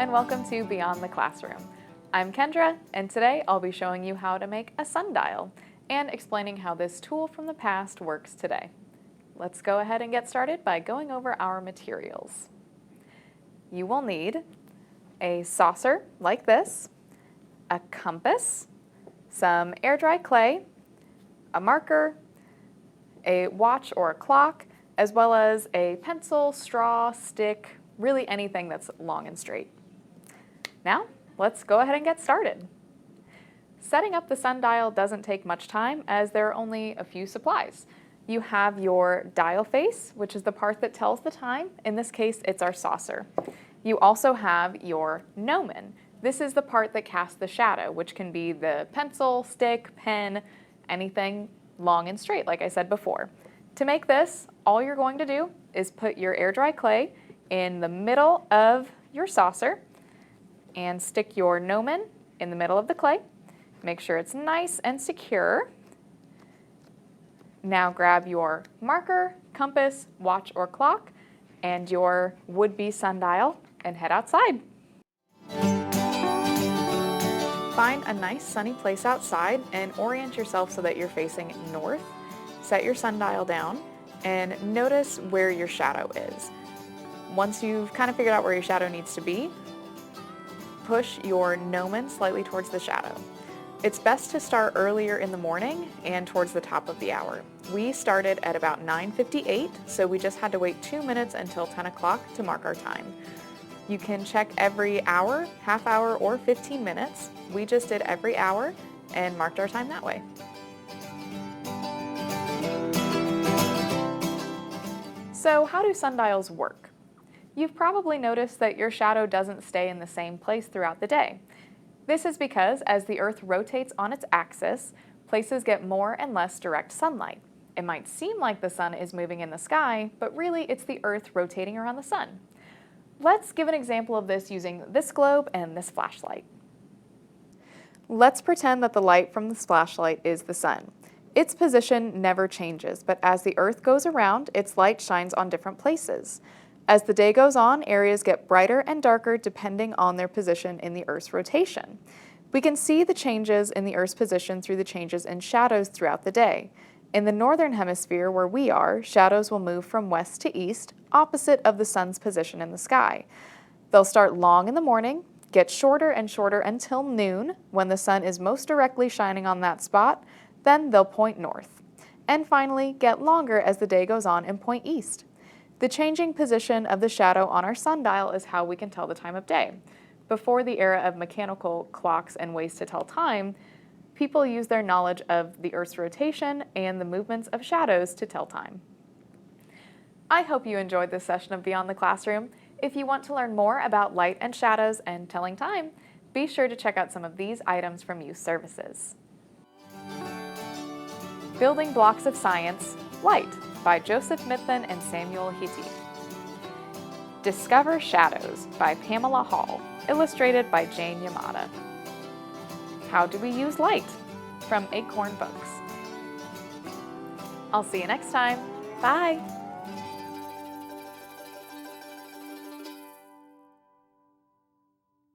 and welcome to Beyond the Classroom. I'm Kendra, and today I'll be showing you how to make a sundial and explaining how this tool from the past works today. Let's go ahead and get started by going over our materials. You will need a saucer like this, a compass, some air-dry clay, a marker, a watch or a clock, as well as a pencil, straw, stick, really anything that's long and straight. Now, let's go ahead and get started. Setting up the sundial doesn't take much time as there are only a few supplies. You have your dial face, which is the part that tells the time. In this case, it's our saucer. You also have your gnomon. This is the part that casts the shadow, which can be the pencil, stick, pen, anything long and straight, like I said before. To make this, all you're going to do is put your air-dry clay in the middle of your saucer and stick your gnomon in the middle of the clay. Make sure it's nice and secure. Now grab your marker, compass, watch or clock, and your would-be sundial and head outside. Find a nice sunny place outside and orient yourself so that you're facing north. Set your sundial down and notice where your shadow is. Once you've kind of figured out where your shadow needs to be, push your gnomon slightly towards the shadow. It's best to start earlier in the morning and towards the top of the hour. We started at about 9:58, so we just had to wait 2 minutes until 10 o'clock to mark our time. You can check every hour, half hour, or 15 minutes. We just did every hour and marked our time that way. So how do sundials work? You've probably noticed that your shadow doesn't stay in the same place throughout the day. This is because as the Earth rotates on its axis, places get more and less direct sunlight. It might seem like the sun is moving in the sky, but really it's the Earth rotating around the sun. Let's give an example of this using this globe and this flashlight. Let's pretend that the light from this flashlight is the sun. Its position never changes, but as the Earth goes around, its light shines on different places. As the day goes on, areas get brighter and darker depending on their position in the Earth's rotation. We can see the changes in the Earth's position through the changes in shadows throughout the day. In the northern hemisphere, where we are, shadows will move from west to east, opposite of the sun's position in the sky. They'll start long in the morning, get shorter and shorter until noon, when the sun is most directly shining on that spot, then they'll point north. And finally, get longer as the day goes on and point east. The changing position of the shadow on our sundial is how we can tell the time of day. Before the era of mechanical clocks and ways to tell time, people used their knowledge of the Earth's rotation and the movements of shadows to tell time. I hope you enjoyed this session of Beyond the Classroom. If you want to learn more about light and shadows and telling time, be sure to check out some of these items from Youth Services. Building Blocks of Science, Light, by Joseph Mithun and Samuel Hitti. Discover Shadows by Pamela Hall, illustrated by Jane Yamada. How do we use light? From Acorn Books. I'll see you next time. Bye!